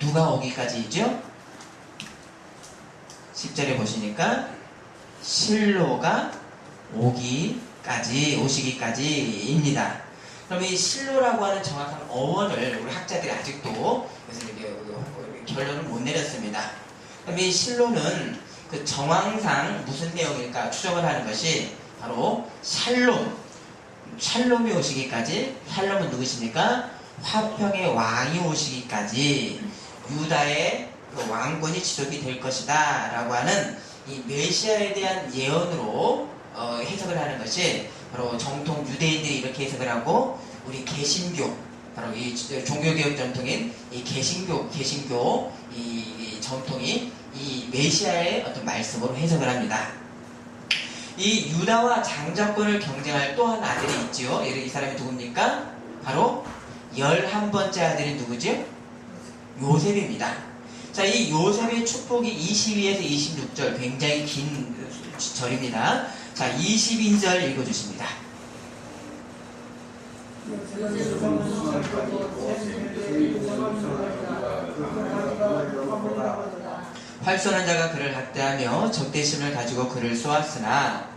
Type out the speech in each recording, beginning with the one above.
누가 오기까지이죠? 10절에 보시니까 실로가 오시기까지입니다. 그럼 이 실로라고 하는 정확한 어원을 우리 학자들이 아직도 그래서 이렇게 결론을 못 내렸습니다. 그럼 이 실로는 그 정황상 무슨 내용일까 추정을 하는 것이 바로 샬롬이 오시기까지. 샬롬은 누구십니까? 화평의 왕이 오시기까지 유다의 그 왕권이 지속이 될 것이다 라고 하는 이 메시아에 대한 예언으로 해석을 하는 것이 바로 정통 유대인들이 이렇게 해석을 하고, 우리 개신교, 바로 이 종교개혁 전통인 이 개신교 이 전통이 이 메시아의 어떤 말씀으로 해석을 합니다. 이 유다와 장자권을 경쟁할 또 한 아들이 있지요. 이 사람이 누굽니까? 바로 11번째 아들이 누구죠? 요셉입니다. 자, 이 요셉의 축복이 22에서 26절, 굉장히 긴 절입니다. 자, 22절 읽어주십니다. 활선한 자가 그를 학대하며 적대심을 가지고 그를 쏘았으나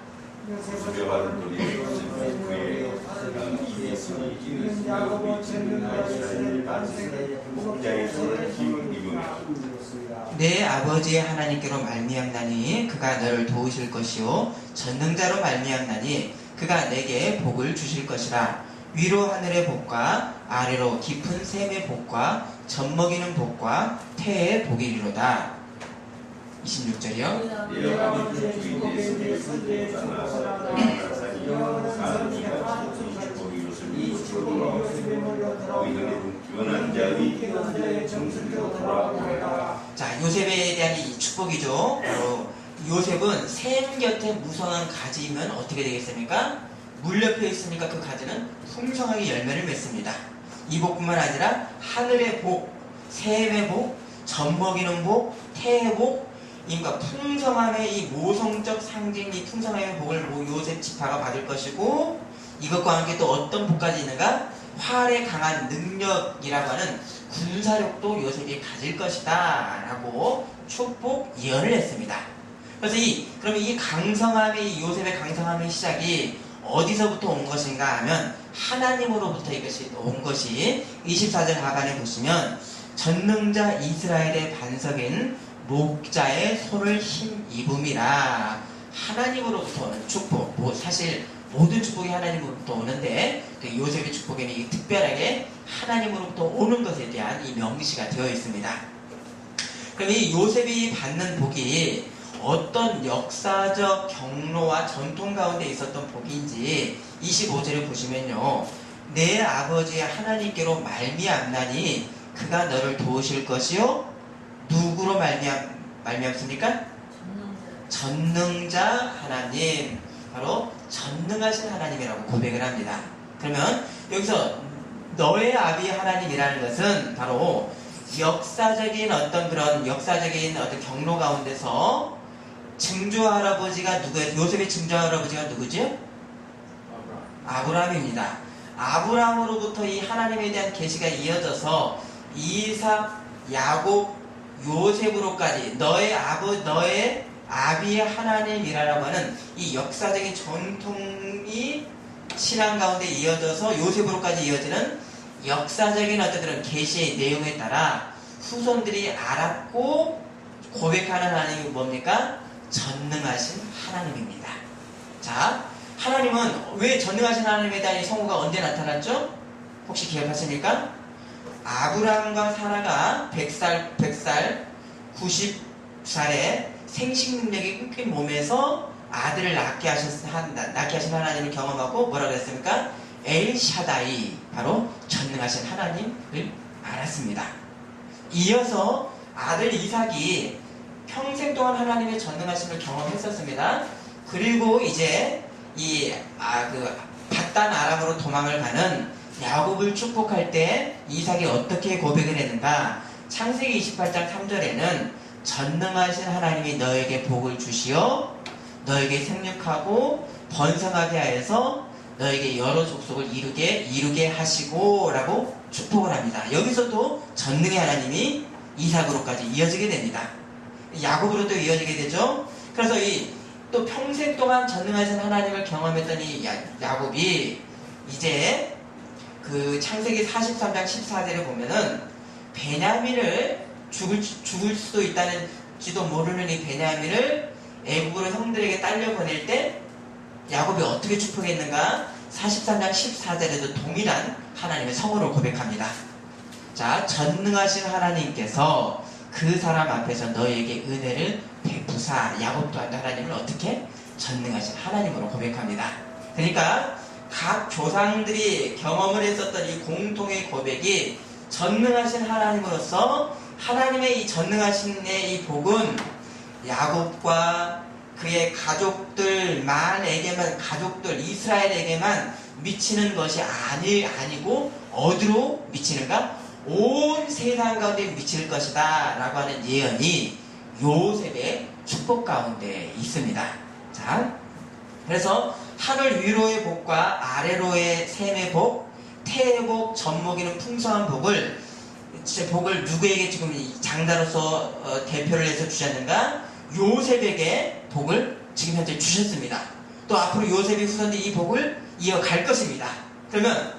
내 아버지의 하나님께로 말미암나니 그가 너를 도우실 것이요 전능자로 말미암나니 그가 내게 복을 주실 것이라. 위로 하늘의 복과 아래로 깊은 샘의 복과 젖먹이는 복과 태의 복이리로다. 26절이요. 자, 요셉에 대한 이 축복이죠. 바로 요셉은 샘 곁에 무성한 가지면 어떻게 되겠습니까? 물 옆에 있으니까 그 가지는 풍성하게 열매를 맺습니다. 이 복뿐만 아니라 하늘의 복, 샘의 복, 젖먹이는 복, 태의 복, 그러니까 풍성함의 이 모성적 상징, 이 풍성함의 복을 요셉 지파가 받을 것이고, 이것과 함께 또 어떤 복까지 있는가? 활에 강한 능력이라고 하는 군사력도 요셉이 가질 것이다 라고 축복 예언을 했습니다. 그래서 그러면 이 강성함의, 이 요셉의 강성함의 시작이 어디서부터 온 것인가 하면 하나님으로부터 이것이 온 것이 24절 하반에 보시면 전능자 이스라엘의 반석인 목자의 손을 힘입음이라. 하나님으로부터 오는 축복, 사실 모든 축복이 하나님으로부터 오는데 요셉의 축복에는 특별하게 하나님으로부터 오는 것에 대한 이 명시가 되어 있습니다. 그럼 이 요셉이 받는 복이 어떤 역사적 경로와 전통 가운데 있었던 복인지 25절에 보시면요, 내 아버지의 하나님께로 말미암나니 그가 너를 도우실 것이요. 누구로 말미암습니까? 전능자 하나님, 바로 전능하신 하나님이라고 고백을 합니다. 그러면 여기서 너의 아비 하나님이라는 것은 바로 역사적인 어떤 경로 가운데서 증조 할아버지가 누구예요? 요셉의 증조 할아버지가 누구죠? 아브라함입니다. 아브라함으로부터 이 하나님에 대한 계시가 이어져서 이삭, 야곱, 요셉으로까지 너의 아비의 하나님이라고 하는 이 역사적인 전통이 신앙 가운데 이어져서 요셉으로까지 이어지는 역사적인 어떤 그런 계시의 내용에 따라 후손들이 알았고 고백하는 하나님이 뭡니까? 전능하신 하나님입니다. 자, 하나님은 왜 전능하신 하나님에 대한 이 성호가 언제 나타났죠? 혹시 기억하십니까? 아브라함과 사라가 100살 90살에 생식 능력이 끊긴 몸에서 아들을 낳게 하신 하나님을 경험하고 뭐라 그랬습니까? 엘샤다이, 바로 전능하신 하나님을 알았습니다. 이어서 아들 이삭이 평생 동안 하나님의 전능하심을 경험했었습니다. 그리고 이제 밧단 아람으로 도망을 가는 야곱을 축복할 때 이삭이 어떻게 고백을 했는가? 창세기 28장 3절에는 전능하신 하나님이 너에게 복을 주시어 너에게 생육하고 번성하게 하여서 너에게 여러 족속을 이루게 하시고 라고 축복을 합니다. 여기서도 전능의 하나님이 이삭으로까지 이어지게 됩니다. 야곱으로도 이어지게 되죠. 그래서 또 평생 동안 전능하신 하나님을 경험했던 이 야곱이 이제 그 창세기 43장 14절에 보면은 베냐민을 죽을 수도 있다는지도 모르는 이 베냐민을 애국으로 형들에게 딸려 보낼 때 야곱이 어떻게 축복했는가? 43장 14절에도 동일한 하나님의 성호를 고백합니다. 자, 전능하신 하나님께서 그 사람 앞에서 너에게 은혜를 베푸사. 야곱 또한 하나님을 어떻게? 전능하신 하나님으로 고백합니다. 그러니까 각 조상들이 경험을 했었던 이 공통의 고백이 전능하신 하나님으로서 하나님의 이 전능하신의 이 복은 야곱과 그의 가족들만에게만, 이스라엘에게만 미치는 것이 아니고 어디로 미치는가? 온 세상 가운데 미칠 것이다 라고 하는 예언이 요셉의 축복 가운데 있습니다. 자, 그래서 하늘 위로의 복과 아래로의 샘의 복, 태의 복, 젖먹이는 풍성한 복을 누구에게 지금 장자로서 대표를 해서 주셨는가? 요셉에게 복을 지금 현재 주셨습니다. 또 앞으로 요셉의 후손들이 이 복을 이어갈 것입니다. 그러면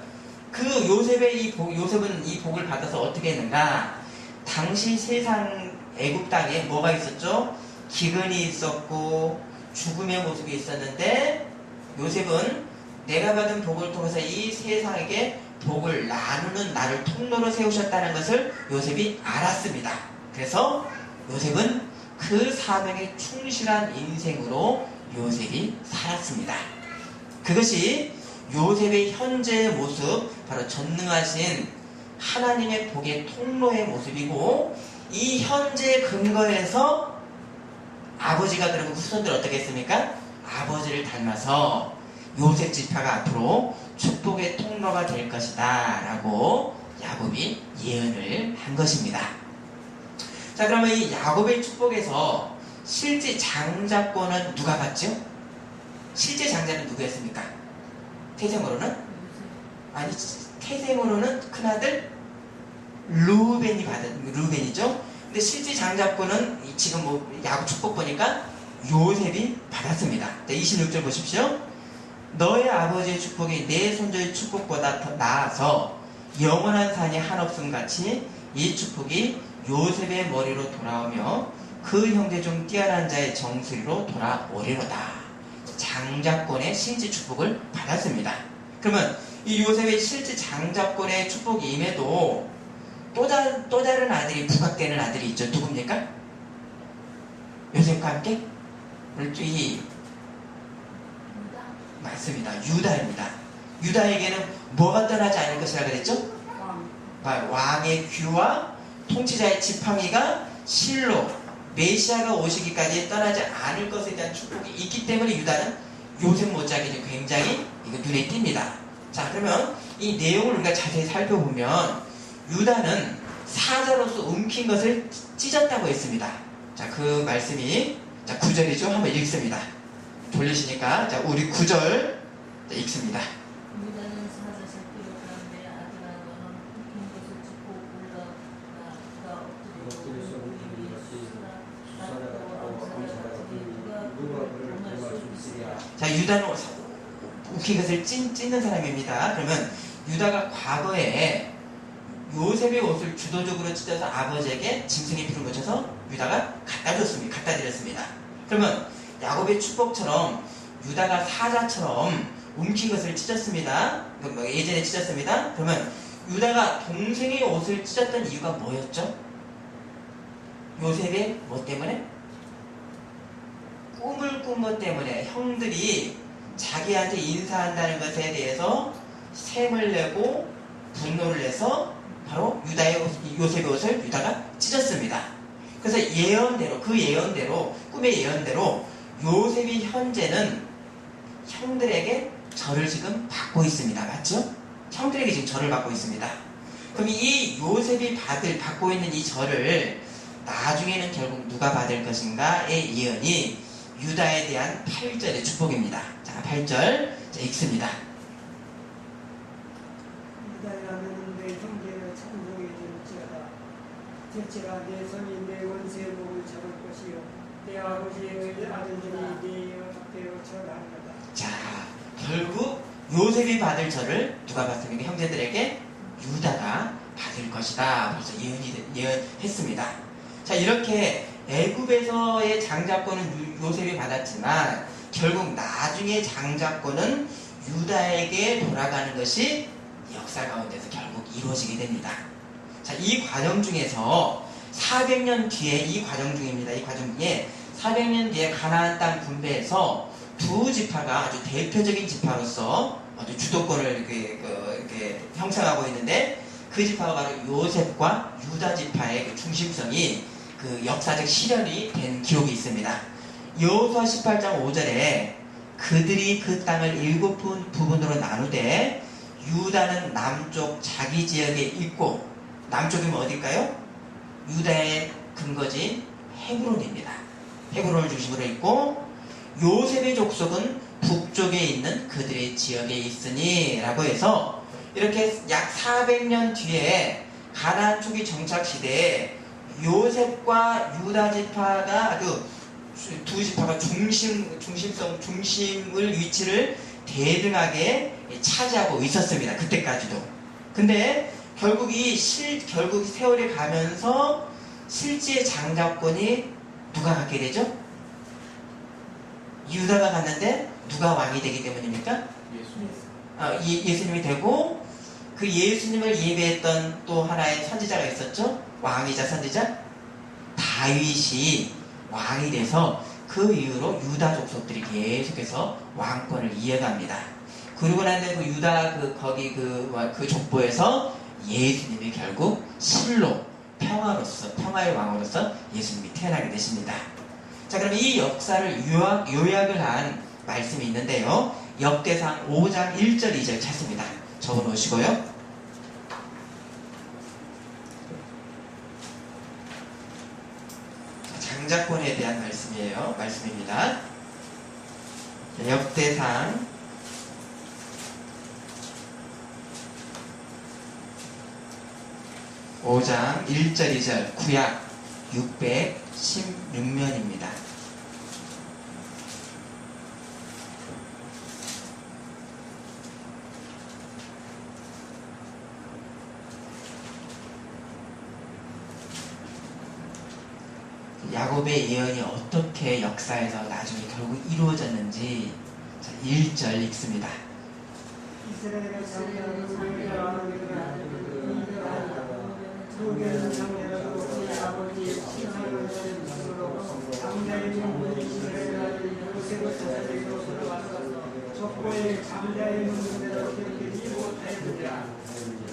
그 요셉은 이 복을 받아서 어떻게 했는가? 당시 세상 애굽 땅에 뭐가 있었죠? 기근이 있었고 죽음의 모습이 있었는데 요셉은 내가 받은 복을 통해서 이 세상에게 복을 나누는 나를 통로로 세우셨다는 것을 요셉이 알았습니다. 그래서 요셉은 그 사명에 충실한 인생으로 요셉이 살았습니다. 그것이 요셉의 현재의 모습, 바로 전능하신 하나님의 복의 통로의 모습이고, 이 현재의 근거에서 아버지가 그러면 후손들 어떻게 했습니까? 아버지를 닮아서 요셉 지파가 앞으로 축복의 통로가 될 것이다 라고 야곱이 예언을 한 것입니다. 자, 그러면 이 야곱의 축복에서 실제 장자권은 누가 받죠? 실제 장자는 누구였습니까? 태생으로는? 아니, 태생으로는 큰아들 루벤이죠. 근데 실제 장자권은 지금 야곱 축복 보니까 요셉이 받았습니다. 26절 보십시오. 너의 아버지의 축복이 내 손자의 축복보다 더 나아서 영원한 산이 한없음 같이 이 축복이 요셉의 머리로 돌아오며 그 형제 중 뛰어난 자의 정수리로 돌아오리로다. 장자권의 실제 축복을 받았습니다. 그러면 이 요셉의 실제 장자권의 축복이 임해도 또 다른 아들이 부각되는 아들이 있죠. 누굽니까? 요셉과 함께? 맞습니다. 유다입니다. 유다에게는 뭐가 떠나지 않을 것이라 그랬죠? 왕의 귀와 통치자의 지팡이가 실로 메시아가 오시기까지 떠나지 않을 것에 대한 축복이 있기 때문에 유다는 요셉 못지않게 굉장히 눈에 띕니다. 자, 그러면 이 내용을 우리가 자세히 살펴보면 유다는 사자로서 움킨 것을 찢었다고 했습니다. 자, 그 말씀이 9절이죠. 한번 읽습니다. 돌리시니까 자, 우리 9절 읽습니다. 유다는 사자 새끼로 가운데 아들아 너는 움킨 것을 짚고 올라 그가 엎드려서 우리 위에 누가 그를 범할 수 있으랴. 자, 유다는 움킨 것을 찢는 사람입니다. 그러면 유다가 과거에 요셉의 옷을 주도적으로 찢어서 아버지에게 짐승의 피를 묻혀서 유다가 갖다 드렸습니다. 그러면 야곱의 축복처럼 유다가 사자처럼 움킨 것을 찢었습니다. 예전에 찢었습니다. 그러면 유다가 동생의 옷을 찢었던 이유가 뭐였죠? 요셉의 뭐 때문에? 꿈을 꾼 것 때문에 형들이 자기한테 인사한다는 것에 대해서 샘을 내고 분노를 내서 바로 요셉의 옷을 유다가 찢었습니다. 그래서 꿈의 예언대로 요셉이 현재는 형들에게 절을 지금 받고 있습니다. 맞죠? 형들에게 지금 절을 받고 있습니다. 그럼 이 요셉이 받고 있는 이 절을 나중에는 결국 누가 받을 것인가의 예언이 유다에 대한 8절의 축복입니다. 자, 8절 자, 읽습니다. 유다야 너는 내 형제를 찬송해 줄지어다. 첫째가 내 손이 내 원수의 목을 잡을 것이요 내 아버지의 아들들이 내 앞에 엎쳐나가다. 자, 결국 요셉이 받을 저를 누가 받습니까? 형제들에게 유다가 받을 것이다. 벌써 예언했습니다. 자, 이렇게 애굽에서의 장자권은 요셉이 받았지만 결국 나중에 장자권은 유다에게 돌아가는 것이 역사 가운데서 결국 이루어지게 됩니다. 자, 이 과정 중에서 400년 뒤에 이 과정 중입니다. 이 과정 중에 400년 뒤에 가나안 땅 분배에서 두 지파가 아주 대표적인 지파로서 아주 주도권을 이렇게 형성하고 있는데 그 지파가 바로 요셉과 유다 지파의 그 중심성이 그 역사적 실현이 된 기록이 있습니다. 여호수아 18장 5절에 그들이 그 땅을 7부분으로 나누되 유다는 남쪽 자기 지역에 있고 남쪽이면 어딜까요? 유다의 근거지인 헤브론입니다. 헤브론을 중심으로 있고 요셉의 족속은 북쪽에 있는 그들의 지역에 있으니 라고 해서 이렇게 약 400년 뒤에 가나안 초기 정착 시대에 요셉과 유다 지파가 아주 두 지파가 중심을 위치를 대등하게 차지하고 있었습니다. 그때까지도. 근데 결국 결국 세월이 가면서 실제 장자권이 누가 갖게 되죠? 유다가 갔는데 누가 왕이 되기 때문입니까? 예수님이 되고 그 예수님을 예배했던 또 하나의 선지자가 있었죠? 왕이자 선지자? 다윗이 왕이 돼서 그 이후로 유다 족속들이 계속해서 왕권을 이어갑니다. 그러고 난 다음에 그 유다 거기 그 족보에서 예수님이 결국 실로 평화의 왕으로서 예수님이 태어나게 되십니다. 자, 그럼 이 역사를 요약을 한 말씀이 있는데요. 역대상 5장 1절 2절 찾습니다. 적어 놓으시고요. 장자권에 대한 말씀입니다. 역대상 5장 1절 2절 구약 616면입니다. 야곱의 예언이 어떻게 역사에서 나중에 결국 이루어졌는지 1절 읽습니다. 이스라엘의 장자는 누구는 장자라도 그의 아버지의 신상을 주로 장자의 명분이 이스라엘 요셉을 찾아내기로 들어와서 족보의 장자의 명분대로 기록되지 못하였느니라.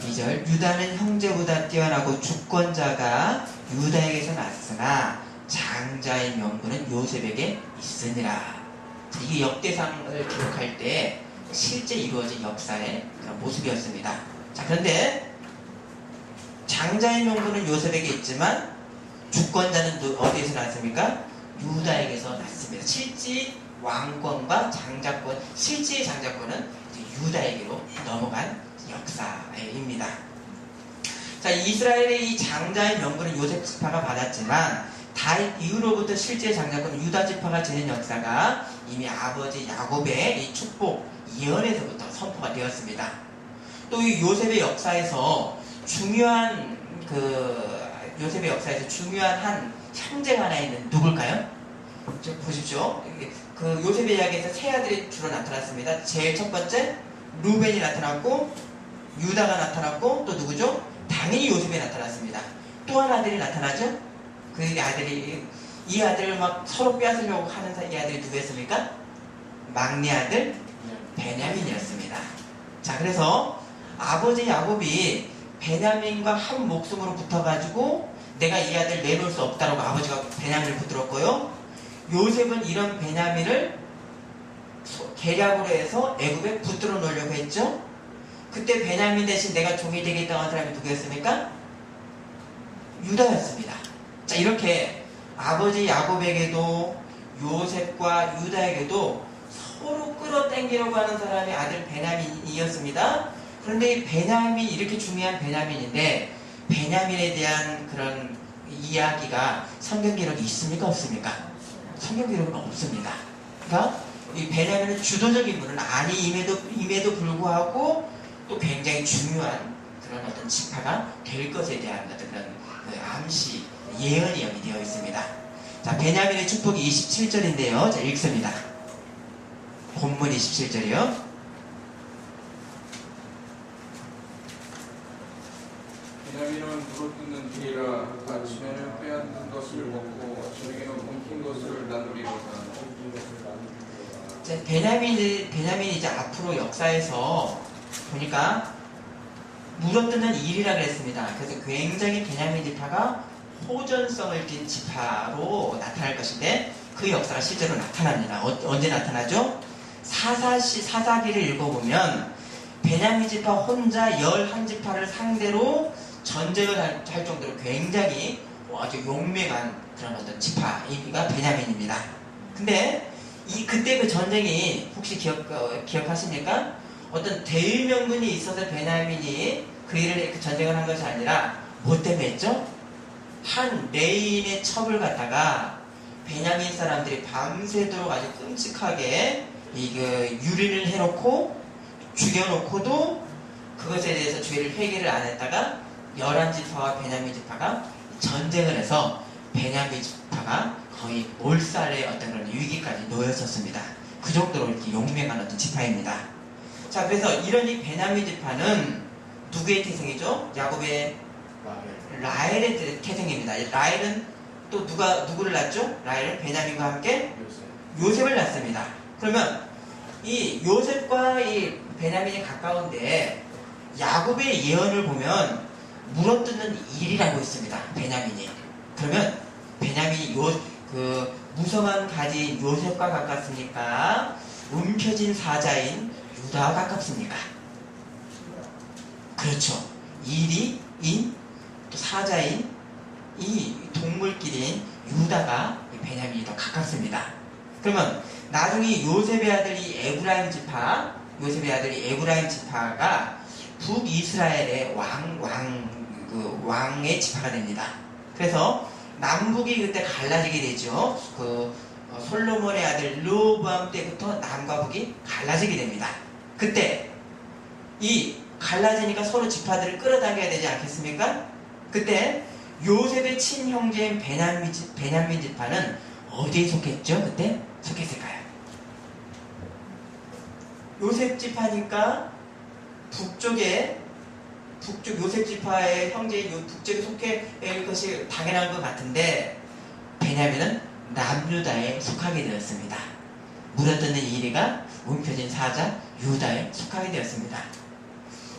2절 유다는 형제보다 뛰어나고 주권자가 유다에게서 났으나 장자의 명분은 요셉에게 있으니라. 이게 역대상을 기록할 때 실제 이루어진 역사의 그런 모습이었습니다. 자, 그런데 장자의 명분은 요셉에게 있지만 주권자는 어디에서 났습니까? 유다에게서 났습니다. 실제 왕권과 장자권, 실제의 장자권은 유다에게로 넘어간 역사입니다. 자, 이스라엘의 이 장자의 명분은 요셉 지파가 받았지만 다윗 이후로부터 실제 장자권은 유다 지파가 지닌 역사가 이미 아버지 야곱의 이 축복 예언에서부터 선포가 되었습니다. 또 이 요셉의 역사에서 중요한 한 형제가 하나 있는 누굴까요? 보십시오. 그 요셉의 이야기에서 세 아들이 주로 나타났습니다. 제일 첫 번째 루벤이 나타났고 유다가 나타났고 또 누구죠? 당연히 요셉이 나타났습니다. 또 한 아들이 나타나죠? 이 아들을 막 서로 빼앗으려고 하는 이 아들이 누구였습니까? 막내 아들 베냐민이었습니다. 자, 그래서 아버지 야곱이 베냐민과 한 목숨으로 붙어가지고 내가 이 아들 내놓을 수 없다라고 아버지가 베냐민을 붙들었고요. 요셉은 이런 베냐민을 계략으로 해서 애굽에 붙들어 놓으려고 했죠. 그때 베냐민 대신 내가 종이 되겠다고 한 사람이 누구였습니까? 유다였습니다. 자, 이렇게 아버지 야곱에게도 요셉과 유다에게도 서로 끌어당기려고 하는 사람이 아들 베냐민이었습니다. 그런데 이 베냐민이 이렇게 중요한 베냐민인데 베냐민에 대한 그런 이야기가 성경 기록이 있습니까? 없습니까? 성경 기록은 없습니다. 그러니까 이 베냐민은 주도적 인물은 아니임에도 불구하고 또 굉장히 중요한 그런 어떤 지파가 될 것에 대한 어떤 그런 그 암시, 예언이 여기 되어 있습니다. 자, 베냐민의 축복이 27절인데요. 자, 읽습니다. 본문 27절이요. 베냐민은 물어뜯는 뒤라 아침에는 빼앗는 것을 먹고 저녁에는 굶긴 것을 나누리로다. 자, 베냐민이 이제 앞으로 역사에서 보니까 물어뜯는 일이라 그랬습니다. 그래서 굉장히 베냐민 지파가 호전성을 띈 지파로 나타날 것인데 그 역사가 실제로 나타납니다. 언제 나타나죠? 사사기를 읽어보면 베냐민 지파 혼자 11지파를 상대로 전쟁을 할 정도로 굉장히 아주 용맹한 그런 어떤 지파가 베냐민입니다. 근데 그때 그 전쟁이 혹시 기억하십니까? 어떤 대의명분이 있어서 베냐민이 그 전쟁을 한 것이 아니라 뭐 때문에 했죠? 한 레인의 첩을 갖다가 베냐민 사람들이 밤새도록 아주 끔찍하게 유린을 해놓고 죽여놓고도 그것에 대해서 죄를 회개를 안 했다가 11지파와 베냐민 지파가 전쟁을 해서 베냐민 지파가 거의 몰살의 어떤 그런 위기까지 놓였었습니다. 그 정도로 이렇게 용맹한 어떤 지파입니다. 자, 그래서 이런 이 베냐민 지파는 누구의 태생이죠? 야곱의 라헬의 태생입니다. 라헬은 또 누구를 낳죠? 라헬은 베냐민과 함께 요셉을 낳습니다. 그러면 이 요셉과 이 베냐민이 가까운데 야곱의 예언을 보면 물어뜯는 일이라고 있습니다. 베냐민이. 그러면 베냐민이 무성한 가진 요셉과 가깝습니까? 움켜진 사자인 유다와 가깝습니까? 그렇죠. 일이 또 사자인 이 동물끼리인 유다가 베냐민이 더 가깝습니다. 그러면 나중에 요셉의 아들이 에브라임 지파가 북이스라엘의 왕의 지파가 됩니다. 그래서 남북이 그때 갈라지게 되죠. 솔로몬의 아들 르호보암 때부터 남과 북이 갈라지게 됩니다. 그때 이 갈라지니까 서로 지파들을 끌어당겨야 되지 않겠습니까? 그때 요셉의 친형제인 베냐민 지파는 어디에 속했죠? 그때 속했을까요? 요셉 지파니까 북쪽 요셉 지파의 형제인 북쪽에 속해 것이 당연한 것 같은데 베냐민은 남유다에 속하게 되었습니다. 물어뜯는 이리가 움켜진 사자 유다에 속하게 되었습니다.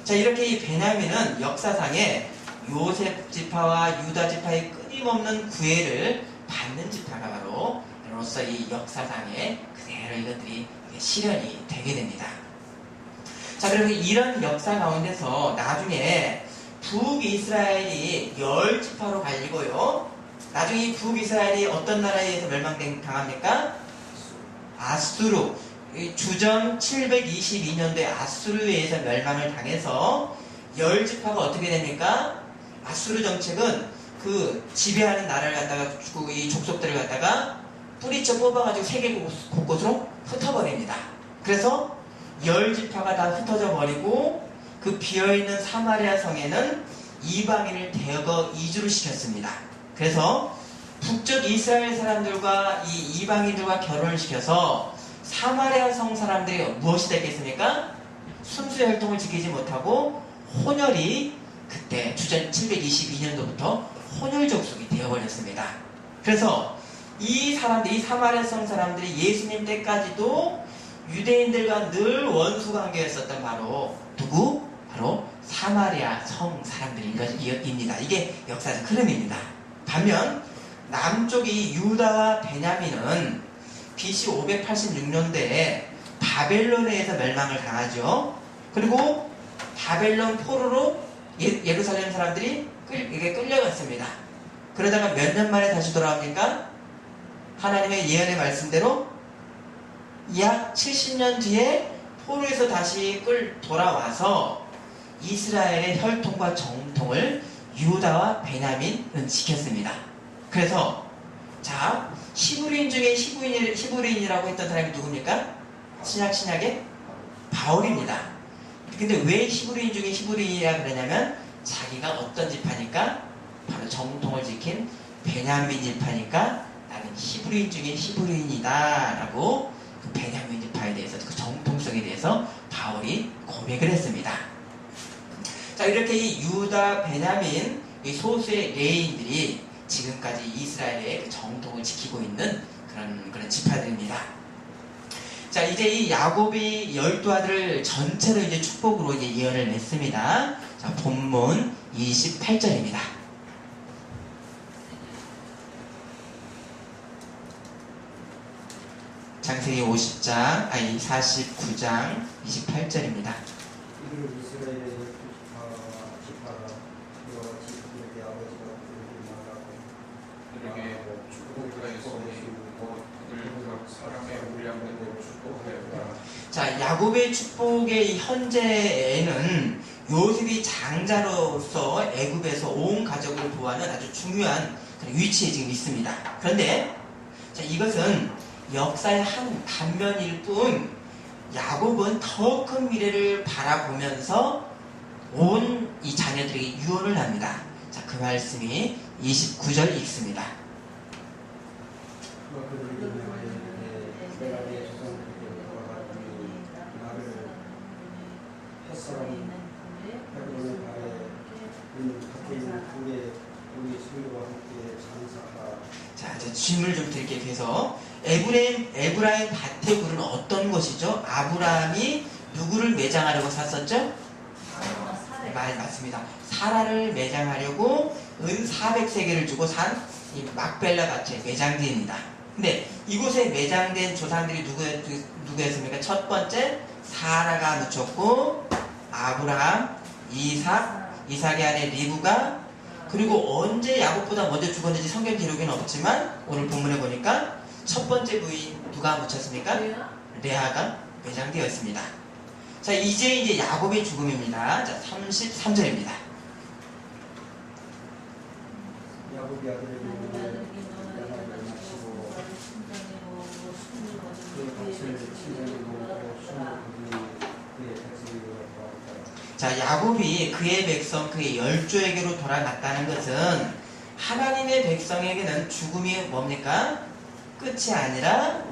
자, 이렇게 이 베냐민은 역사상에 요셉 지파와 유다 지파의 끊임없는 구애를 받는 지파가 바로 로서 이 역사상에 그대로 이것들이 실현이 되게 됩니다. 자, 그리고 이런 역사 가운데서 나중에 북이스라엘이 10지파로 갈리고요. 나중에 이 북이스라엘이 어떤 나라에 의해서 멸망당합니까? 아수르. 주전 722년도에 아수르에 의해서 멸망을 당해서 10지파가 어떻게 됩니까? 아수르 정책은 그 지배하는 나라를 갖다가 이 족속들을 갖다가 뿌리쳐 뽑아가지고 세계 곳곳으로 흩어버립니다. 그래서 10지파가 다 흩어져 버리고 그 비어있는 사마리아 성에는 이방인을 대거 이주를 시켰습니다. 그래서 북쪽 이스라엘 사람들과 이 이방인들과 결혼을 시켜서 사마리아 성 사람들이 무엇이 됐겠습니까? 순수 혈통을 지키지 못하고 혼혈이 그때 주전 722년도부터 혼혈 족속이 되어버렸습니다. 그래서 이 사마리아 성 사람들이 예수님 때까지도 유대인들과 늘 원수 관계였었던 바로 누구? 바로 사마리아 성 사람들입니다. 이게 역사적 흐름입니다. 반면 남쪽이 유다와 베냐민은 BC 586년대에 바벨론에 의해서 멸망을 당하죠. 그리고 바벨론 포로로 예루살렘 사람들이 끌려갔습니다. 그러다가 몇 년 만에 다시 돌아옵니까? 하나님의 예언의 말씀대로 약 70년 뒤에 포로에서 다시 돌아와서 이스라엘의 혈통과 정통을 유다와 베냐민은 지켰습니다. 그래서 자, 히브리인 중에 히브리인이라고 했던 사람이 누굽니까? 신약의 바울입니다. 근데 왜 히브리인 중에 히브리인이라 그러냐면 자기가 어떤 지파니까 바로 정통을 지킨 베냐민 지파니까 나는 히브리인 중에 히브리인이다 라고 그 베냐민 지파에 대해서 그 정통성에 대해서 바울이 고백을 했습니다. 자, 이렇게 이 유다, 베냐민 이 소수의 레위인들이 지금까지 이스라엘의 그 정통을 지키고 있는 그런 지파들입니다. 자, 이제 이 야곱이 12아들을 전체로 이제 축복으로 이제 예언을 냈습니다. 자, 본문 28절입니다. 창세기 49장 28절입니다. 이들은 이스라엘의 12지파가 이와 같이 그들에게 아버지가 그들을 말하고 그들에게 축복하였으니 그들 사랑의 우량대로 축복하였다. 자, 야곱의 축복의 현재에는 요셉이 장자로서 애굽에서 온 가족을 보호하는 아주 중요한 그런 위치에 지금 있습니다. 그런데 자, 이것은 역사의 한 단면일 뿐 야곱은 더 큰 미래를 바라보면서 온 이 자녀들에게 유언을 합니다. 자, 그 말씀이 29절 읽습니다. 그가 그들에게 명하였는데 내가 내 조상들에게 돌아가니 나를 햇사람 헤브론의 발에 밖에 있는 굴에 우리 친구와 함께 장사하라. 자, 이제 질문을 좀 드릴게요. 그래서 에브라임 밭의 굴은 어떤 것이죠? 아브라함이 누구를 매장하려고 샀었죠? 맞습니다. 사라를 매장하려고 은 400세겔을 주고 산 이 막벨라 밭에 매장되입니다. 근데 이곳에 매장된 조상들이 누구였습니까? 첫 번째 사라가 놓쳤고 아브라함, 이삭의 아내 리브가, 그리고 언제 야곱보다 먼저 죽었는지 성경 기록에는 없지만 오늘 본문에 보니까 첫 번째 부인 누가 묻혔습니까? 레아가 매장되어 있습니다. 자, 이제 야곱의 죽음입니다. 자, 33절입니다. 야곱이 아들에게 양아를 마치고 그의 밭을 친정에 놓고 숨을 거두니 그의 백성에게로 돌아왔다. 자, 야곱이 그의 백성, 그의 열조에게로 돌아갔다는 것은 하나님의 백성에게는 죽음이 뭡니까? 끝이 아니라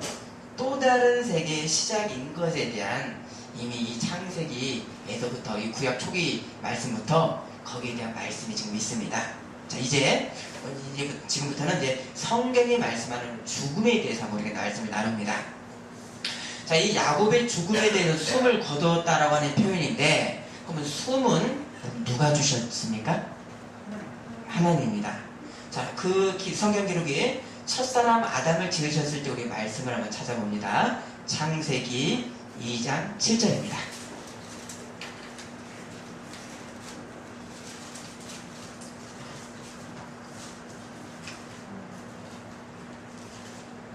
또 다른 세계의 시작인 것에 대한 이미 이 창세기에서부터 이 구약 초기 말씀부터 거기에 대한 말씀이 지금 있습니다. 자, 이제 지금부터는 이제 성경이 말씀하는 죽음에 대해서 우리가 말씀을 나눕니다. 자, 이 야곱의 죽음에 대해서 숨을 거두었다라고 하는 표현인데, 그러면 숨은 누가 주셨습니까? 하나님입니다. 자, 그 성경 기록에 첫사람 아담을 지으셨을 때 우리 말씀을 한번 찾아봅니다. 창세기 2장 7절입니다.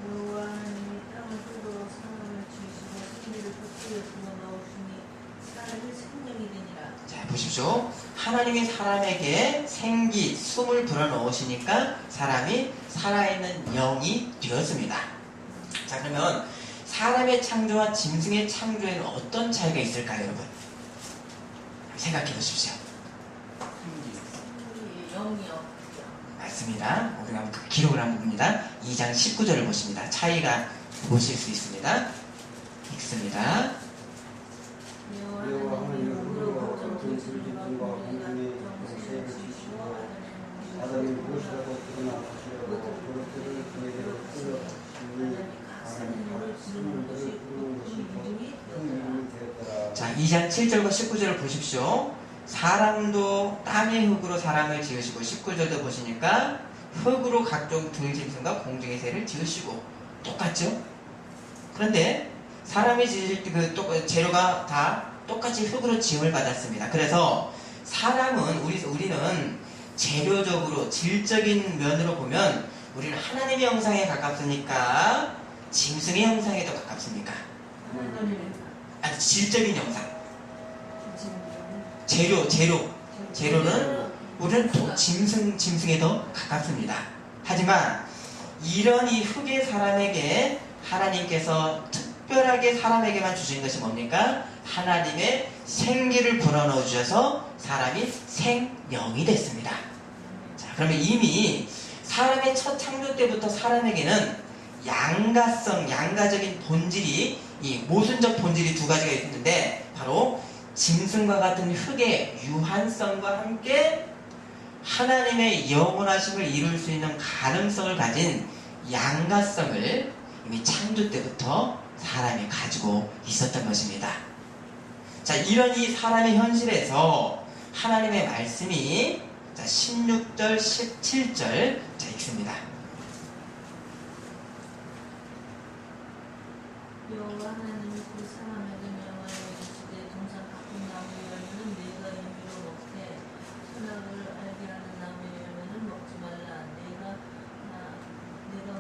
여호와 하나님이 땅을 뜯어 사람을 지으시고 생기를 독수리에 불어넣으시니 사람이 생명이 되니라. 자, 보십시오. 하나님이 사람에게 생기, 숨을 불어넣으시니까 사람이 살아있는 영이 되었습니다. 자, 그러면 사람의 창조와 짐승의 창조에는 어떤 차이가 있을까요, 여러분? 생각해 보십시오. 영이요. 맞습니다. 우리가 한번 그 기록을 한번 봅니다. 2장 19절을 보십니다. 차이가 보실 수 있습니다. 읽습니다. 여호와 하나님은 흙으로 같은 들짐승과 공중의 새를 지으시고 아담이 무엇이라고 드러나 하시려고 그것들을 그에게로 끌어주니 하나님이 생물들을 부르는 것이 큰 이름이 되었더라. 자, 2장 7절과 19절을 보십시오. 사람도 땅의 흙으로 사람을 지으시고, 19절도 보시니까 흙으로 각종 들짐승과 공중의 새를 지으시고, 똑같죠? 그런데 사람이 지을 때 그 재료가 다 똑같이 흙으로 지음을 받았습니다. 그래서 사람은 우리는 재료적으로 질적인 면으로 보면 우리는 하나님의 형상에 가깝습니까? 짐승의 형상에 더 가깝습니까? 아니, 질적인 형상. 재료는 우리는 또 짐승에 더 가깝습니다. 하지만 이런 이 흙의 사람에게 하나님께서 특별하게 사람에게만 주신 것이 뭡니까? 하나님의 생기를 불어넣어 주셔서 사람이 생명이 됐습니다. 자, 그러면 이미 사람의 첫 창조 때부터 사람에게는 양가적인 본질이, 이 모순적 본질이 두 가지가 있는데, 바로 짐승과 같은 흙의 유한성과 함께 하나님의 영원하심을 이룰 수 있는 가능성을 가진 양가성을 이미 창조 때부터 사람이 가지고 있었던 것입니다. 자, 이런 이 사람의 현실에서 하나님의 말씀이, 자, 16절, 17절, 자, 읽습니다. 여호와 하나님이 그 사람에게 명하여 이르시되 동산 각종 나무의 열매는 네가 임의로 먹되 선악을 알게 하는 나무의 열매는 먹지 말라. 내가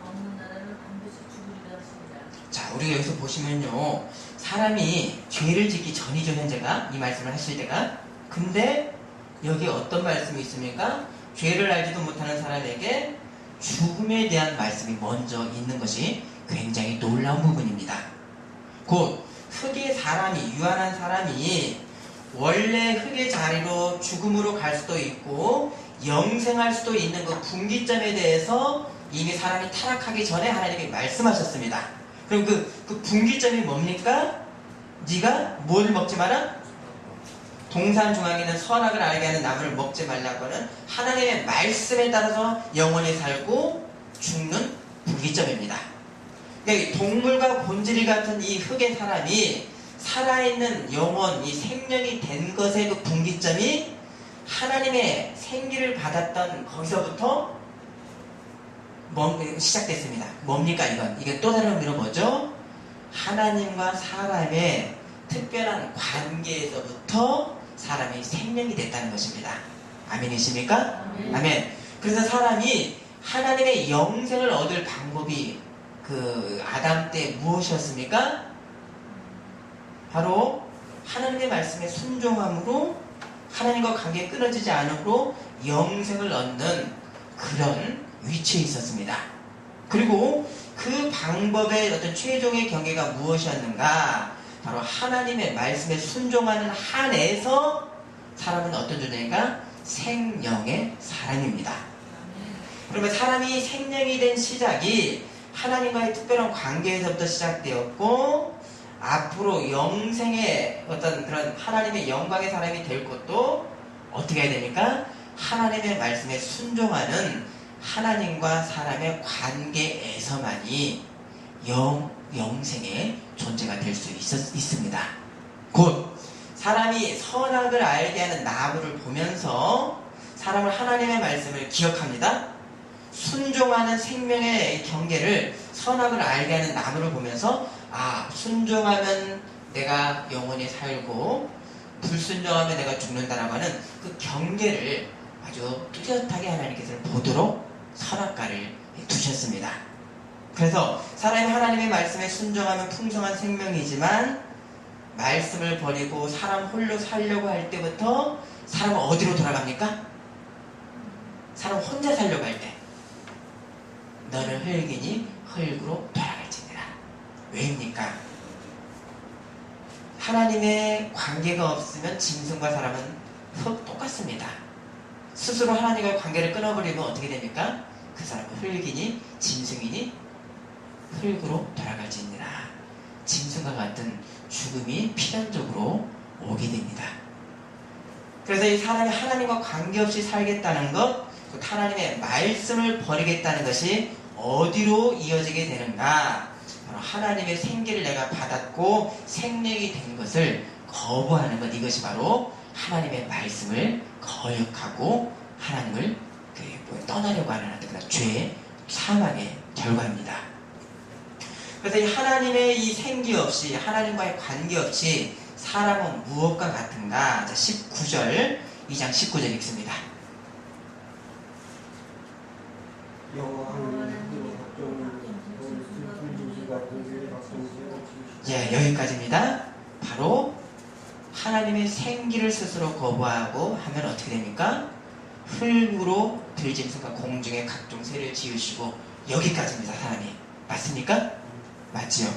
먹는 나라는 반드시 죽으리라 하시니라. 자, 우리가 여기서 보시면요, 사람이 죄를 짓기 전이죠, 현재가. 이 말씀을 하실 때가. 근데 여기에 어떤 말씀이 있습니까? 죄를 알지도 못하는 사람에게 죽음에 대한 말씀이 먼저 있는 것이 굉장히 놀라운 부분입니다. 곧 흙의 사람이, 유한한 사람이 원래 흙의 자리로 죽음으로 갈 수도 있고 영생할 수도 있는 그 분기점에 대해서 이미 사람이 타락하기 전에 하나님이 말씀하셨습니다. 그럼 그 분기점이 뭡니까? 네가 뭘 먹지 마라? 동산 중앙에 있는 선악을 알게 하는 나무를 먹지 말라고 하는 하나님의 말씀에 따라서 영원히 살고 죽는 분기점입니다. 그러니까 동물과 본질 같은 이 흙의 사람이 살아있는 영혼, 이 생명이 된 것의 그 분기점이 하나님의 생기를 받았던 거기서부터 시작됐습니다. 뭡니까 이건? 이게 또 다른 의미로 뭐죠? 하나님과 사람의 특별한 관계에서부터 사람이 생명이 됐다는 것입니다. 아멘이십니까? 아멘. 그래서 사람이 하나님의 영생을 얻을 방법이 그 아담 때 무엇이었습니까? 바로 하나님의 말씀에 순종함으로 하나님과 관계 끊어지지 않으므로 영생을 얻는 그런 위치에 있었습니다. 그리고 그 방법의 어떤 최종의 경계가 무엇이었는가? 바로 하나님의 말씀에 순종하는 한에서 사람은 어떤 존재인가? 생명의 사람입니다. 그러면 사람이 생명이 된 시작이 하나님과의 특별한 관계에서부터 시작되었고, 앞으로 영생의 어떤 그런 하나님의 영광의 사람이 될 것도 어떻게 해야 됩니까? 하나님의 말씀에 순종하는 하나님과 사람의 관계에서만이 영생의 존재가 될 수 있습니다. 곧 사람이 선악을 알게 하는 나무를 보면서 사람은 하나님의 말씀을 기억합니다. 순종하는 생명의 경계를 선악을 알게 하는 나무를 보면서 순종하면 내가 영원히 살고 불순종하면 내가 죽는다라고 하는 그 경계를 아주 뚜렷하게 하나님께서는 보도록 선악과를 두셨습니다. 그래서 사람이 하나님의 말씀에 순종하면 풍성한 생명이지만 말씀을 버리고 사람 홀로 살려고 할 때부터 사람은 어디로 돌아갑니까? 사람 혼자 살려고 할 때 너는 흙이니 흙으로 돌아갈지니라. 왜입니까? 하나님의 관계가 없으면 짐승과 사람은 똑같습니다. 스스로 하나님과의 관계를 끊어버리면 어떻게 됩니까? 그 사람은 흙이니 짐승이니 흙으로 돌아갈지니라. 짐승과 같은 죽음이 필연적으로 오게 됩니다. 그래서 이 사람이 하나님과 관계없이 살겠다는 것, 하나님의 말씀을 버리겠다는 것이 어디로 이어지게 되는가? 바로 하나님의 생기를 내가 받았고 생명이 된 것을 거부하는 것, 이것이 바로 하나님의 말씀을 거역하고 하나님을 떠나려고 하는 그런 죄, 사망의 결과입니다. 그래서 이 하나님의 이 생기 없이, 하나님과의 관계 없이 사람은 무엇과 같은가? 자, 19절, 2장 19절 읽습니다. 여호와 하나님이 각종 분지가 공개를 받고 예, 여기까지입니다. 바로 하나님의 생기를 스스로 거부하고 하면 어떻게 됩니까? 흙으로 들짐승과 공중의 각종 새를 지으시고 여기까지입니다. 사람이 맞습니까? 맞지요.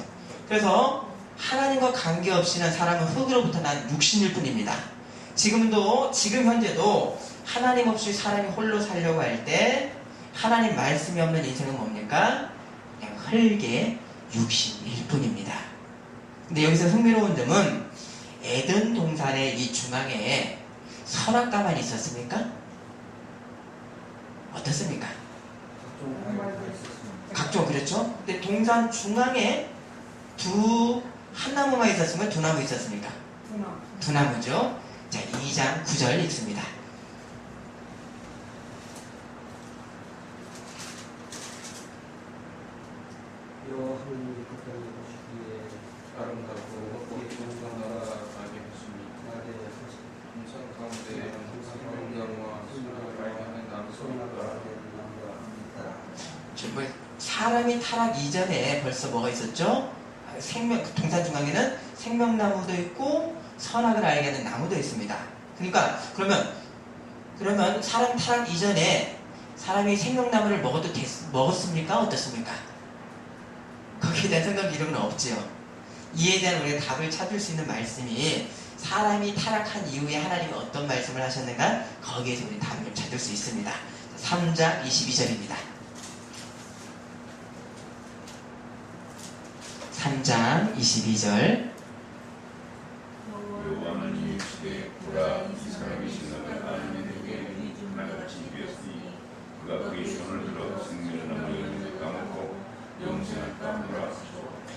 그래서 하나님과 관계없이는 사람은 흙으로부터 난 육신일 뿐입니다. 지금 현재도 하나님 없이 사람이 홀로 살려고 할 때 하나님 말씀이 없는 인생은 뭡니까? 그냥 흙의 육신일 뿐입니다. 근데 여기서 흥미로운 점은 에덴 동산의 이 중앙에 선악과만 있었습니까? 어떻습니까? 각종 그렇죠? 근데 동산 중앙에 한 나무만 있었으면 두 나무 있었습니까? 두 나무죠. 자, 2장 9절 읽습니다. 여호와는 그들을 보시기에 아름답고 온전한 나라하게 했습니다. 동산 가운데 생명나무와 선악을 알게 나무가 사람이 타락 이전에 벌써 뭐가 있었죠? 동산 중앙에는 생명나무도 있고 선악을 알게 하는 나무도 있습니다. 그러니까 그러면 사람 타락 이전에 사람이 생명나무를 먹었습니까? 어떻습니까? 거기에 대한 생각 이름은 없지요. 이에 대한 우리가 답을 찾을 수 있는 말씀이 사람이 타락한 이후에 하나님이 어떤 말씀을 하셨는가? 거기에서 우리 답을 찾을 수 있습니다. 3장 22절입니다. 3장 22절. 여호와는 이르시되 보라 이 사람이 신랑을 아는 이에게 하나같이 되었으니 그가 그의 손을 들어 생명나무의 열매를 까먹고 영생을 까먹으라.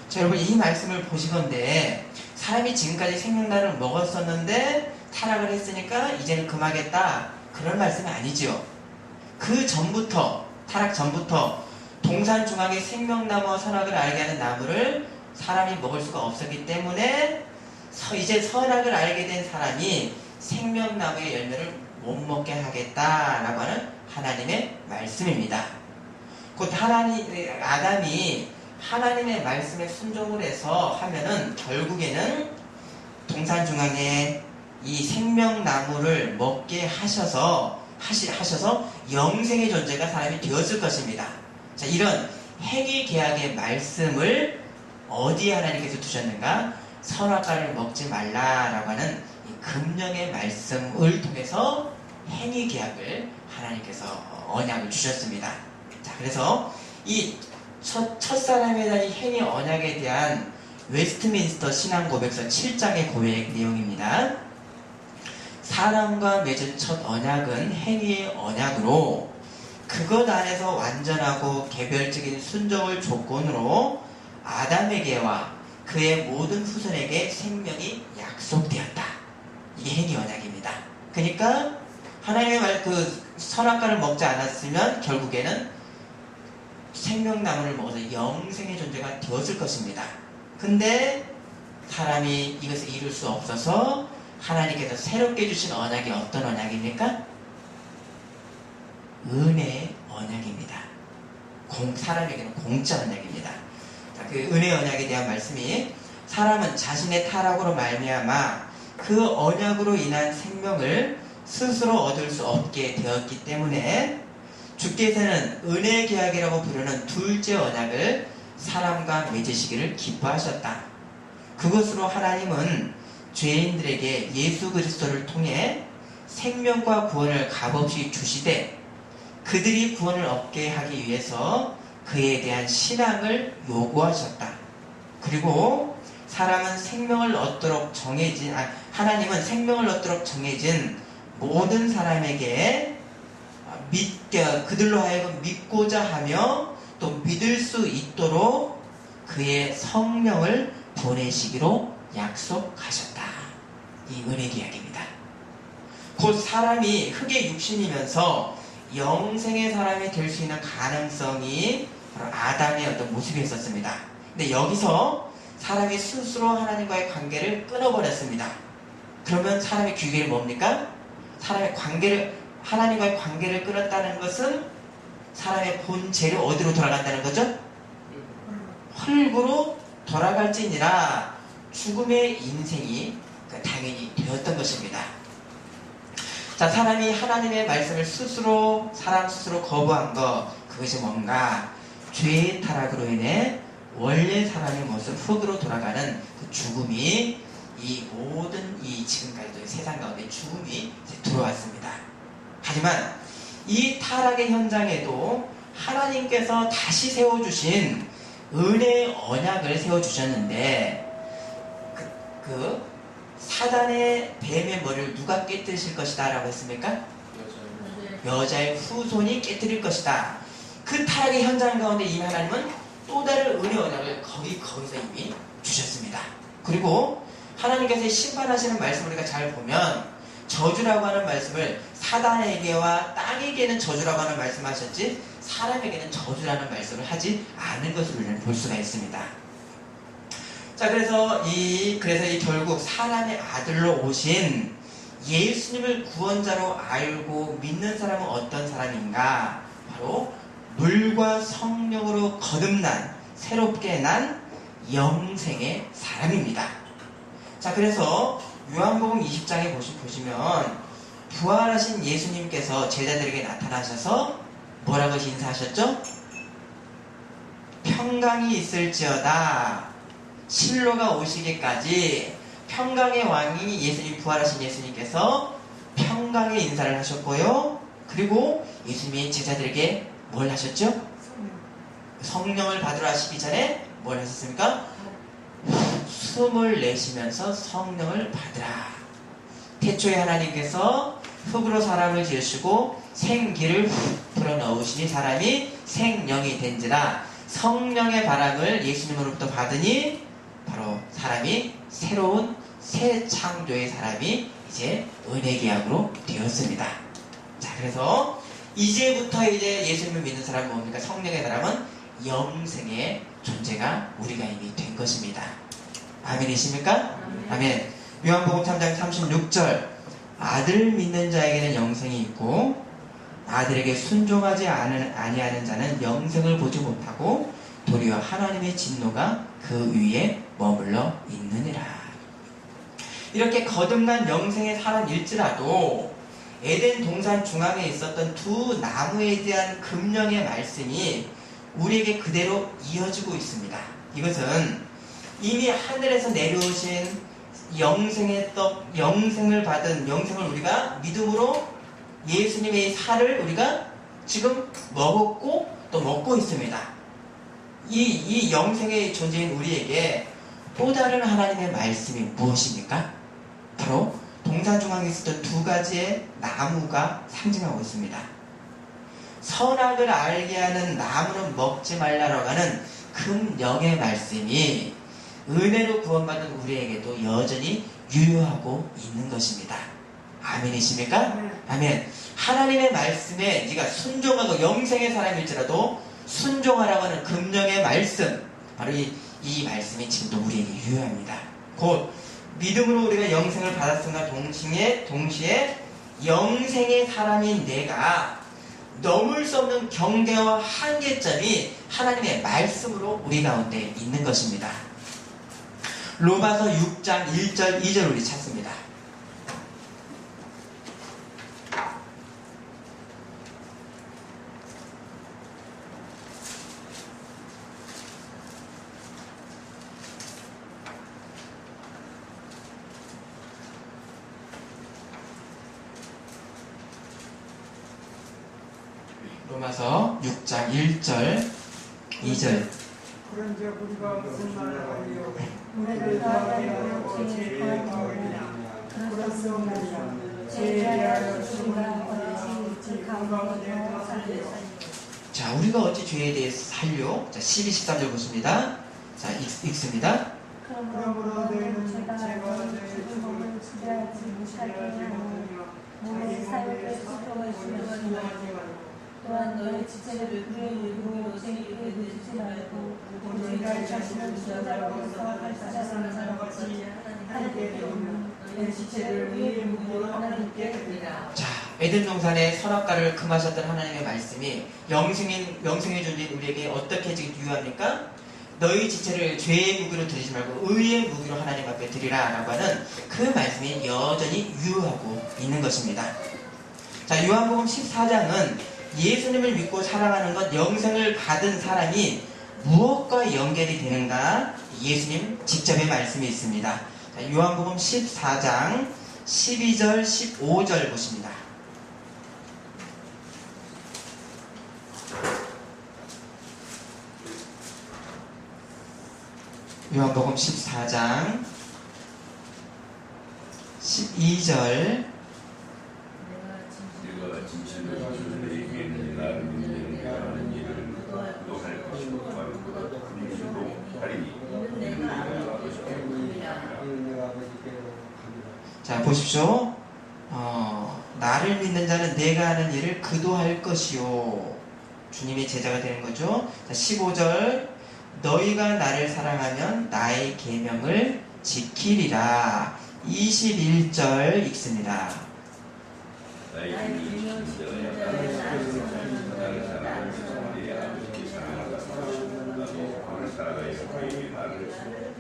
자, 여러분 이 말씀을 보시건대 사람이 지금까지 생명나무를 먹었었는데 타락을 했으니까 이제는 금하겠다 그런 말씀이 아니지요. 그 전부터 타락 전부터 동산 중앙에 생명나무와 선악을 알게 하는 나무를 사람이 먹을 수가 없었기 때문에 이제 선악을 알게 된 사람이 생명나무의 열매를 못 먹게 하겠다라고 하는 하나님의 말씀입니다. 곧 아담이 하나님의 말씀에 순종을 해서 하면은 결국에는 동산 중앙에 이 생명나무를 먹게 하셔서 영생의 존재가 사람이 되었을 것입니다. 자, 이런 행위 계약의 말씀을 어디에 하나님께서 두셨는가? 선악과를 먹지 말라라고 하는 이 금령의 말씀을 통해서 행위 계약을 하나님께서 언약을 주셨습니다. 자, 그래서 이 첫사람에 대한 이 행위 언약에 대한 웨스트민스터 신앙고백서 7장의 고백 내용입니다. 사람과 맺은 첫 언약은 행위의 언약으로 그것 안에서 완전하고 개별적인 순종을 조건으로 아담에게와 그의 모든 후손에게 생명이 약속되었다. 이게 행위 언약입니다. 그러니까 하나님의 선악과를 먹지 않았으면 결국에는 생명나무를 먹어서 영생의 존재가 되었을 것입니다. 근데 사람이 이것을 이룰 수 없어서 하나님께서 새롭게 주신 언약이 어떤 언약입니까? 은혜의 언약입니다. 사람에게는 공짜 언약입니다. 자, 그 은혜의 언약에 대한 말씀이 사람은 자신의 타락으로 말미암아 그 언약으로 인한 생명을 스스로 얻을 수 없게 되었기 때문에 주께서는 은혜의 계약이라고 부르는 둘째 언약을 사람과 맺으시기를 기뻐하셨다. 그것으로 하나님은 죄인들에게 예수 그리스도를 통해 생명과 구원을 값없이 주시되 그들이 구원을 얻게 하기 위해서 그에 대한 신앙을 요구하셨다. 그리고 하나님은 생명을 얻도록 정해진 모든 사람에게 그들로 하여금 믿고자 하며 또 믿을 수 있도록 그의 성령을 보내시기로 약속하셨다. 이 은혜 계약입니다. 곧 사람이 흙의 육신이면서 영생의 사람이 될 수 있는 가능성이 바로 아담의 어떤 모습이었습니다. 근데 여기서 사람이 스스로 하나님과의 관계를 끊어버렸습니다. 그러면 사람의 귀결이 뭡니까? 하나님과의 관계를 끊었다는 것은 사람의 본체로 어디로 돌아간다는 거죠? 흙으로 돌아갈지니라 죽음의 인생이 당연히 되었던 것입니다. 자, 사람이 하나님의 말씀을 사람 스스로 거부한 것, 그것이 뭔가? 죄의 타락으로 인해 원래 사람의 모습 흙으로 돌아가는 그 죽음이 이 모든 이 지금까지도 세상 가운데 죽음이 들어왔습니다. 하지만 이 타락의 현장에도 하나님께서 다시 세워주신 은혜의 언약을 세워주셨는데 그 사단의 뱀의 머리를 누가 깨뜨리실 것이다 라고 했습니까? 여자의 후손이 깨뜨릴 것이다. 그 타락의 현장 가운데 이미 하나님은 또 다른 은혜 언약을 거기서 이미 주셨습니다. 그리고 하나님께서 심판하시는 말씀을 우리가 잘 보면 저주라고 하는 말씀을 사단에게와 땅에게는 저주라고 하는 말씀을 하셨지 사람에게는 저주라는 말씀을 하지 않은 것을 우리는 볼 수가 있습니다. 자, 그래서 이 결국 사람의 아들로 오신 예수님을 구원자로 알고 믿는 사람은 어떤 사람인가? 바로 물과 성령으로 거듭난 새롭게 난 영생의 사람입니다. 자, 그래서 요한복음 20장에 보시면 부활하신 예수님께서 제자들에게 나타나셔서 뭐라고 인사하셨죠? 평강이 있을지어다. 실로가 오시기까지 평강의 왕이 예수님, 부활하신 예수님께서 평강의 인사를 하셨고요. 그리고 예수님이 제자들에게 뭘 하셨죠? 성령을 받으러 하시기 전에 뭘 하셨습니까? 숨을 내쉬면서 성령을 받으라. 태초에 하나님께서 흙으로 사람을 지으시고 생기를 불어넣으시니 사람이 생명이 된지라. 성령의 바람을 예수님으로부터 받으니 바로 사람이 새로운 새 창조의 사람이 이제 은혜계약으로 되었습니다. 자, 그래서 이제부터 예수님을 믿는 사람은 뭡니까? 성령의 사람은 영생의 존재가 우리가 이미 된 것입니다. 아멘이십니까? 아멘. 요한복음 3장 36절 아들 믿는 자에게는 영생이 있고 아들에게 순종하지 아니하는 자는 영생을 보지 못하고 도리어 하나님의 진노가 그 위에 머물러 있느니라. 이렇게 거듭난 영생의 사람일지라도 에덴 동산 중앙에 있었던 두 나무에 대한 금령의 말씀이 우리에게 그대로 이어지고 있습니다. 이것은 이미 하늘에서 내려오신 영생의 떡, 영생을 받은 영생을 우리가 믿음으로 예수님의 살을 우리가 지금 먹었고 또 먹고 있습니다. 이 영생의 존재인 우리에게 또 다른 하나님의 말씀이 무엇입니까? 바로 동산 중앙에 있었던 두 가지의 나무가 상징하고 있습니다. 선악을 알게 하는 나무는 먹지 말라라고 하는 금령의 말씀이 은혜로 구원받은 우리에게도 여전히 유효하고 있는 것입니다. 아멘이십니까? 아멘. 하나님의 말씀에 네가 순종하고 영생의 사람일지라도 순종하라고 하는 금령의 말씀, 바로 이 말씀이 지금도 우리에게 유효합니다. 곧 믿음으로 우리가 영생을 받았음과 동시에 영생의 사람인 내가 넘을 수 없는 경계와 한계점이 하나님의 말씀으로 우리 가운데 있는 것입니다. 로마서 6장 1절 2절 우리 찾습니다. 로마서 6장 1절 2절 그런즉 우리가 무슨 말을 하리요? 우리를 더하여 죄에 더하리라. 그렇습니다. 죄에 대하여 죽으나 어찌 가운데 더 살리요. 자, 우리가 어찌 죄에 대해서 살려? 자, 12, 13절 보십니다. 자, 읽습니다. 그러므로 너희는 죄가 너희 죽음을 지배하지 못하게 하며 몸의 사욕에 수종을 주시며 또한 너희 지체를 그의 유혹으로 생기게 되지 말고 오직 너희 자신을 주자로서 할 자신을 같이 하나님께 드리며 너희 지체를 의의 무기로 하나님께 드리라. 자, 에덴 동산에 선악과를 금하셨던 하나님의 말씀이 영생의 존재인 우리에게 어떻게 지금 유효합니까? 너희 지체를 죄의 무기로 드리지 말고 의의 무기로 하나님 앞에 드리라 라고 하는 그 말씀이 여전히 유효하고 있는 것입니다. 자, 요한복음 14장은 예수님을 믿고 사랑하는 것, 영생을 받은 사람이 무엇과 연결이 되는가? 예수님 직접의 말씀이 있습니다. 자, 요한복음 14장 12절, 15절 보십니다. 요한복음 14장 12절. 내가 진실로 너희에게 나를 믿는 자는 이를 그도 할 것이고 그보다 큰 일도 하리니 이는 내가 아버지께 내가 아버지께 합니다. 자, 보십시오. 나를 믿는 자는 내가 하는 일을 그도 할 것이요. 주님의 제자가 되는 거죠. 자, 15절. 너희가 나를 사랑하면 나의 계명을 지키리라. 21절 읽습니다. 나의 기능을 지키는 자야 나를 사랑하는 내 아버지께 사랑하다 나도 그를 사랑하여 그에게 나를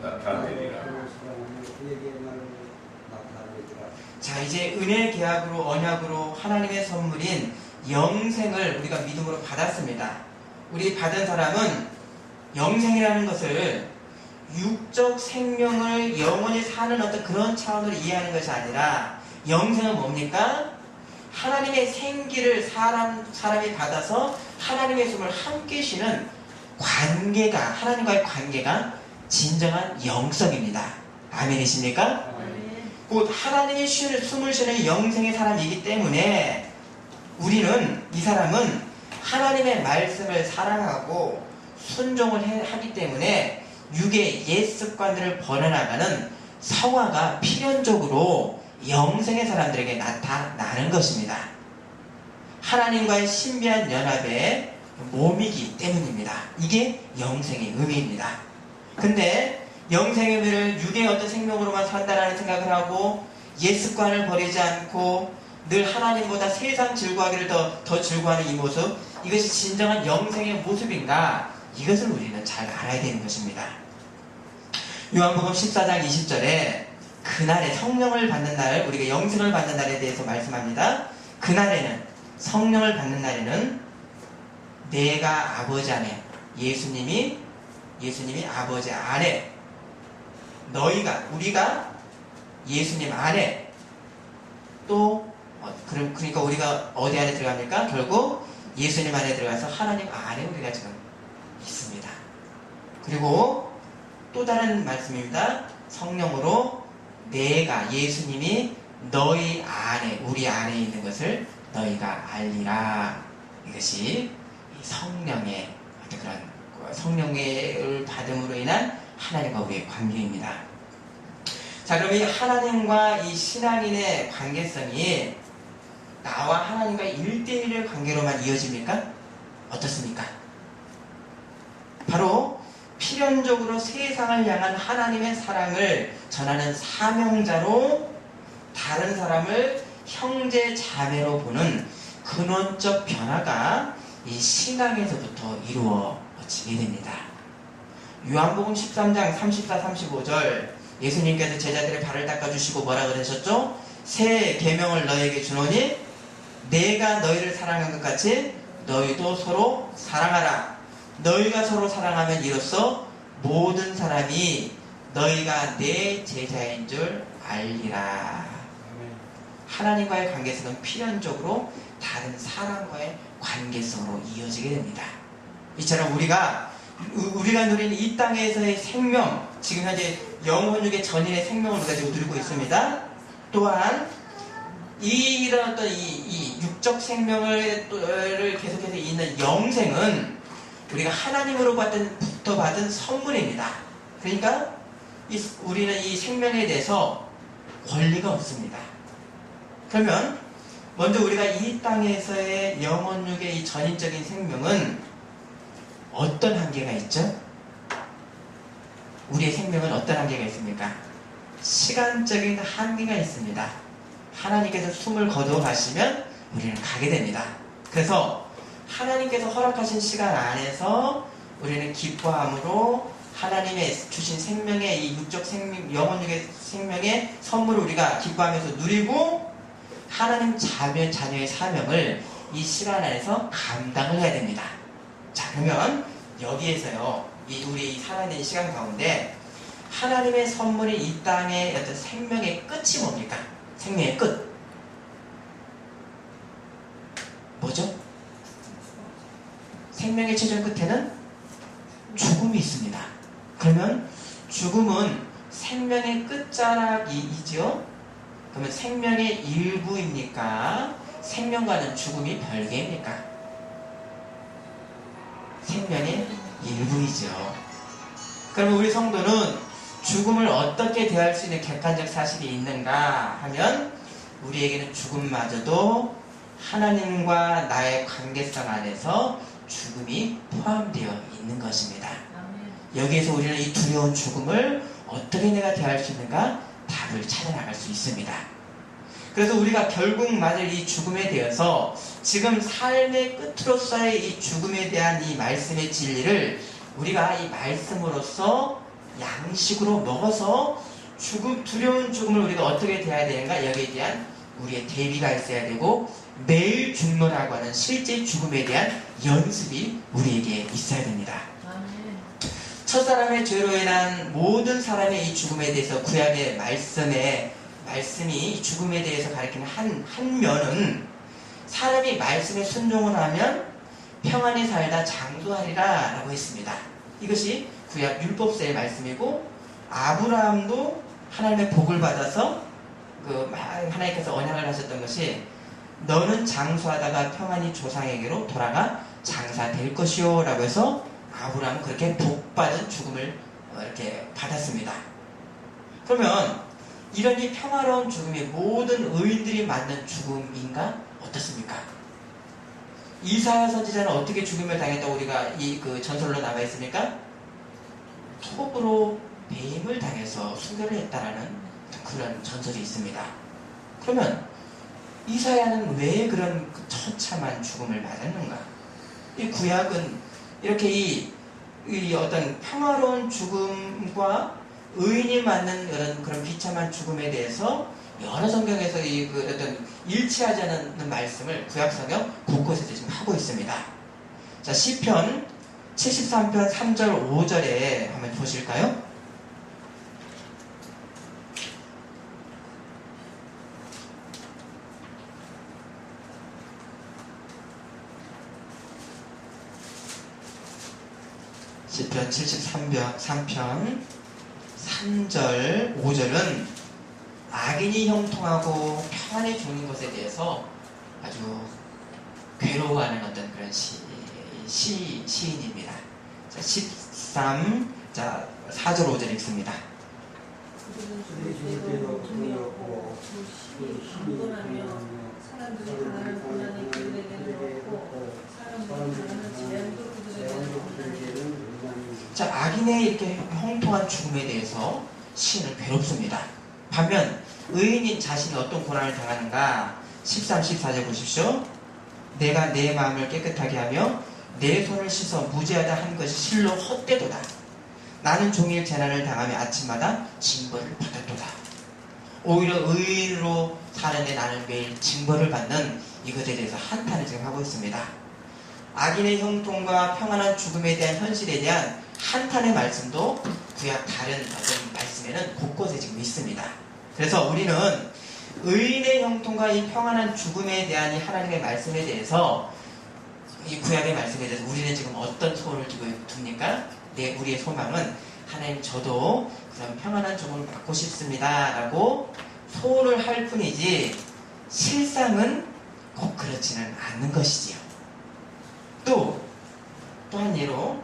나타내리라. 그에게 나를 나타내리라. 자, 이제 은혜 계약으로 언약으로 하나님의 선물인 영생을 우리가 믿음으로 받았습니다. 우리 받은 사람은 영생이라는 것을 육적 생명을 영원히 사는 어떤 그런 차원으로 이해하는 것이 아니라, 영생은 뭡니까? 하나님의 생기를 사람이 받아서 하나님의 숨을 함께 쉬는 관계가, 하나님과의 관계가 진정한 영성입니다. 아멘이십니까? 곧 하나님이 숨을 쉬는 영생의 사람이기 때문에 우리는, 이 사람은 하나님의 말씀을 사랑하고 순종을 하기 때문에 육의 옛 습관들을 버려나가는 성화가 필연적으로 영생의 사람들에게 나타나는 것입니다. 하나님과의 신비한 연합의 몸이기 때문입니다. 이게 영생의 의미입니다. 근데 영생의 의미를 육의 어떤 생명으로만 산다라는 생각을 하고 옛 습관을 버리지 않고 늘 하나님보다 세상 즐거워하기를 더 즐거워하는 이 모습, 이것이 진정한 영생의 모습인가? 이것을 우리는 잘 알아야 되는 것입니다. 요한복음 14장 20절에 그날에 성령을 받는 날, 우리가 영생을 받는 날에 대해서 말씀합니다. 그날에는, 성령을 받는 날에는 내가 아버지 안에, 예수님이 아버지 안에, 우리가 예수님 안에, 또 그러니까 우리가 어디 안에 들어갑니까? 결국 예수님 안에 들어가서 하나님 안에 우리가 지금 있습니다. 그리고 또 다른 말씀입니다. 성령으로 내가, 예수님이 너희 안에, 우리 안에 있는 것을 너희가 알리라. 이것이 성령의 어떤 그런 성령을 받음으로 인한 하나님과 우리의 관계입니다. 자, 그럼 이 하나님과 이 신앙인의 관계성이 나와 하나님과 1대1의 관계로만 이어집니까? 어떻습니까? 바로 필연적으로 세상을 향한 하나님의 사랑을 전하는 사명자로 다른 사람을 형제 자매로 보는 근원적 변화가 이 신앙에서부터 이루어지게 됩니다. 요한복음 13장 34, 35절 예수님께서 제자들의 발을 닦아주시고 뭐라 그러셨죠? 새 계명을 너희에게 주노니 내가 너희를 사랑한 것 같이 너희도 서로 사랑하라. 너희가 서로 사랑하면 이로써 모든 사람이 너희가 내 제자인 줄 알리라. 하나님과의 관계성은 필연적으로 다른 사람과의 관계성으로 이어지게 됩니다. 이처럼 우리가 누리는 이 땅에서의 생명, 지금 현재 영혼육의 전인의 생명을 우리가 지금 누리고 있습니다. 또한 이런 어떤 이 육적 생명을 계속해서 있는 영생은 우리가 하나님으로부터 받은 선물입니다. 그러니까 우리는 이 생명에 대해서 권리가 없습니다. 그러면 먼저 우리가 이 땅에서의 영혼육의 이 전인적인 생명은 어떤 한계가 있죠? 우리의 생명은 어떤 한계가 있습니까? 시간적인 한계가 있습니다. 하나님께서 숨을 거두어 가시면 우리는 가게 됩니다. 그래서 하나님께서 허락하신 시간 안에서 우리는 기뻐함으로 하나님의 주신 생명의 이 육적 생명, 영혼육의 생명의 선물을 우리가 기뻐하면서 누리고, 하나님 자녀의 사명을 이 시간 안에서 감당을 해야 됩니다. 자, 그러면 여기에서요, 우리 살아있는 시간 가운데 하나님의 선물이 이 땅의 어떤 생명의 끝이 뭡니까? 생명의 끝. 뭐죠? 생명의 최종 끝에는 죽음이 있습니다. 그러면 죽음은 생명의 끝자락이죠? 그러면 생명의 일부입니까? 생명과는 죽음이 별개입니까? 생명의 일부이죠. 그러면 우리 성도는 죽음을 어떻게 대할 수 있는 객관적 사실이 있는가 하면 우리에게는 죽음마저도 하나님과 나의 관계성 안에서 죽음이 포함되어 있는 것입니다. 여기에서 우리는 이 두려운 죽음을 어떻게 내가 대할 수 있는가 답을 찾아나갈 수 있습니다. 그래서 우리가 결국 맞을 이 죽음에 대해서 지금 삶의 끝으로서의 이 죽음에 대한 이 말씀의 진리를 우리가 이 말씀으로서 양식으로 먹어서 두려운 죽음을 우리가 어떻게 대해야 되는가, 여기에 대한 우리의 대비가 있어야 되고, 매일 죽노라고 하는 실제 죽음에 대한 연습이 우리에게 있어야 됩니다. 첫사람의 죄로 인한 모든 사람의 이 죽음에 대해서 구약의 말씀이 죽음에 대해서 가리키는 한 면은 사람이 말씀에 순종을 하면 평안히 살다 장수하리라 라고 했습니다. 이것이 구약 율법서의 말씀이고, 아브라함도 하나님의 복을 받아서 하나님께서 언약을 하셨던 것이 너는 장수하다가 평안히 조상에게로 돌아가 장사될 것이요 라고 해서 아브라함은 그렇게 복받은 죽음을 이렇게 받았습니다. 그러면 이런 이 평화로운 죽음이 모든 의인들이 맞는 죽음인가? 어떻습니까? 이사야 선지자는 어떻게 죽음을 당했다고 우리가 그 전설로 남아 있습니까? 톱으로 뱀을 당해서 순교를 했다라는 그런 전설이 있습니다. 그러면 이사야는 왜 그런 처참한 죽음을 맞았는가? 이 구약은 이렇게 이 어떤 평화로운 죽음과 의인이 맞는 그런 비참한 죽음에 대해서 여러 성경에서 어떤 일치하지 않는 말씀을 구약 성경 곳곳에서 지금 하고 있습니다. 자, 시편 73편 3절 5절에 한번 보실까요? 시편 73편 3절 5절은 악인이 형통하고 평안에 죽는 것에 대해서 아주 괴로워하는 어떤 그런 시인입니다. 자, 4절 5절 읽습니다. 사람들이 당하는 고난의 그들에게는 없고 사람들이 당하는 재앙도 그들에게는 없나니. 자, 악인의 이렇게 형통한 죽음에 대해서 시인은 괴롭습니다. 반면 의인인 자신이 어떤 고난을 당하는가? 13, 14절 보십시오. 내가 내 마음을 깨끗하게 하며 내 손을 씻어 무죄하다 한 것이 실로 헛되도다. 나는 종일 재난을 당하며 아침마다 징벌을 받았도다. 오히려 의인으로 사는데 나는 매일 징벌을 받는 이것에 대해서 한탄을 지금 하고 있습니다. 악인의 형통과 평안한 죽음에 대한 현실에 대한 한탄의 말씀도 구약 다른 어떤 말씀에는 곳곳에 지금 있습니다. 그래서 우리는 의인의 형통과 이 평안한 죽음에 대한 이 하나님의 말씀에 대해서, 이 구약의 말씀에 대해서 우리는 지금 어떤 소원을 둡니까? 우리의 소망은 하나님, 저도 그런 평안한 죽음을 받고 싶습니다 라고 소원을 할 뿐이지 실상은 꼭 그렇지는 않는 것이지요. 또 한 예로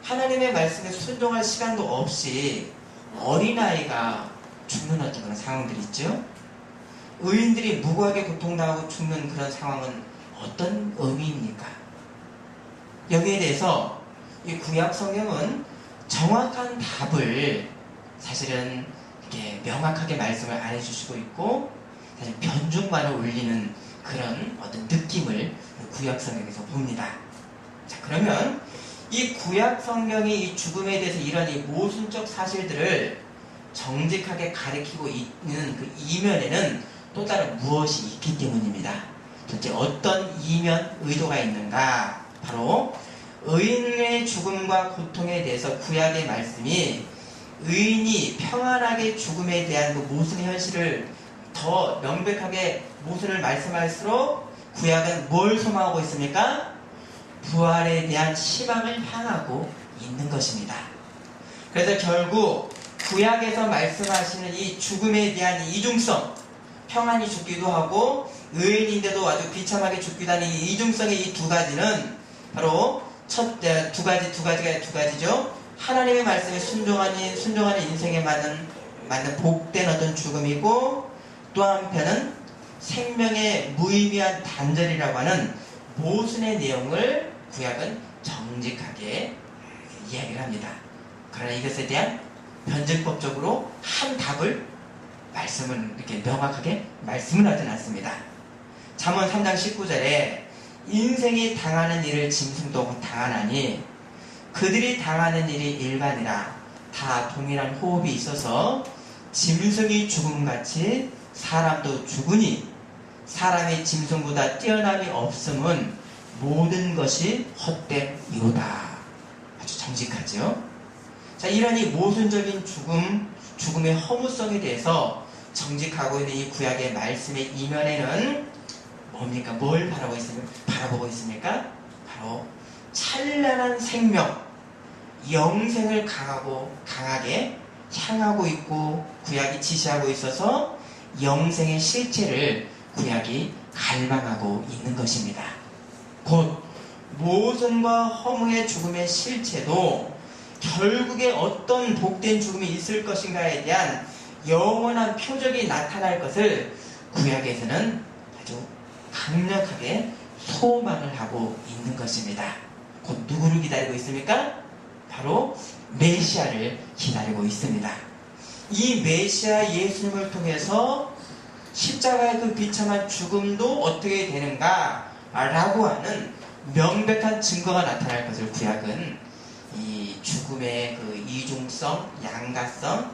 하나님의 말씀에 순종할 시간도 없이 어린아이가 죽는 어떤 그런 상황들이 있죠. 의인들이 무고하게 고통당하고 죽는 그런 상황은 어떤 의미입니까? 여기에 대해서 이 구약 성경은 정확한 답을 사실은 이렇게 명확하게 말씀을 안 해주시고 있고, 사실 변죽만을 울리는 그런 어떤 느낌을 구약 성경에서 봅니다. 자, 그러면 이 구약 성경이 이 죽음에 대해서 이런 이 모순적 사실들을 정직하게 가리키고 있는 그 이면에는 또 다른 무엇이 있기 때문입니다. 도대체 어떤 이면 의도가 있는가? 바로 의인의 죽음과 고통에 대해서 구약의 말씀이 의인이 평안하게 죽음에 대한 그 모순의 현실을 더 명백하게 모순을 말씀할수록 구약은 뭘 소망하고 있습니까? 부활에 대한 희망을 향하고 있는 것입니다. 그래서 결국 구약에서 말씀하시는 이 죽음에 대한 이중성, 평안히 죽기도 하고 의인인데도 아주 비참하게 죽기도 하는 이 이중성의 이 두 가지는 바로 두 가지죠. 하나님의 말씀에 순종하는 인생에 맞는 복된 어떤 죽음이고, 또 한편은 생명의 무의미한 단절이라고 하는 모순의 내용을 구약은 정직하게 이야기를 합니다. 그러나 이것에 대한 변증법적으로 한 답을 말씀을 이렇게 명확하게 말씀을 하진 않습니다. 잠언 3장 19절에 인생이 당하는 일을 짐승도 당하나니 그들이 당하는 일이 일반이라 다 동일한 호흡이 있어서 짐승이 죽음같이 사람도 죽으니 사람이 짐승보다 뛰어남이 없음은 모든 것이 헛됨이로다. 아주 정직하죠. 자, 이런 이 모순적인 죽음의 허무성에 대해서 정직하고 있는 이 구약의 말씀의 이면에는 뭡니까? 뭘 바라보고 있습니까? 바로 찬란한 생명, 영생을 강하게 향하고 있고 구약이 지시하고 있어서 영생의 실체를 구약이 갈망하고 있는 것입니다. 곧 모순과 허무의 죽음의 실체도 결국에 어떤 복된 죽음이 있을 것인가에 대한 영원한 표적이 나타날 것을 구약에서는 아주 강력하게 소망을 하고 있는 것입니다. 곧 누구를 기다리고 있습니까? 바로 메시아를 기다리고 있습니다. 이 메시아 예수님을 통해서 십자가의 그 비참한 죽음도 어떻게 되는가 라고 하는 명백한 증거가 나타날 것을 구약은 이 죽음의 그 이중성, 양가성을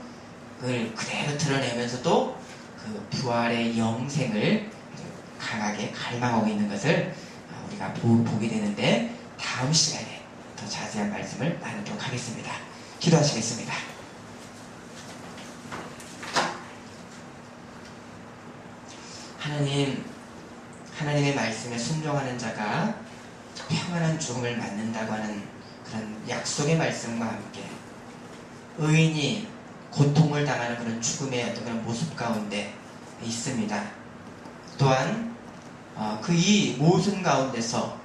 그대로 드러내면서도 그 부활의 영생을 강하게 갈망하고 있는 것을 우리가 보게 되는데, 다음 시간에 더 자세한 말씀을 나누도록 하겠습니다. 기도하시겠습니다. 하나님의 말씀에 순종하는 자가 평안한 죽음을 맞는다고 하는 그런 약속의 말씀과 함께 의인이 고통을 당하는 그런 죽음의 어떤 그런 모습 가운데 있습니다. 또한 그 이 모순 가운데서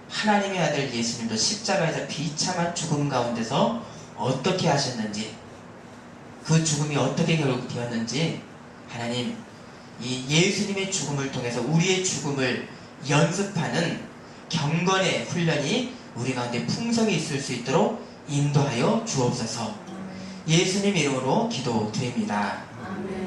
하나님의 아들 예수님도 십자가에서 비참한 죽음 가운데서 어떻게 하셨는지, 그 죽음이 어떻게 결국 되었는지 하나님 이 예수님의 죽음을 통해서 우리의 죽음을 연습하는 경건의 훈련이 우리 가운데 풍성히 있을 수 있도록 인도하여 주옵소서. 예수님 이름으로 기도드립니다. 아멘.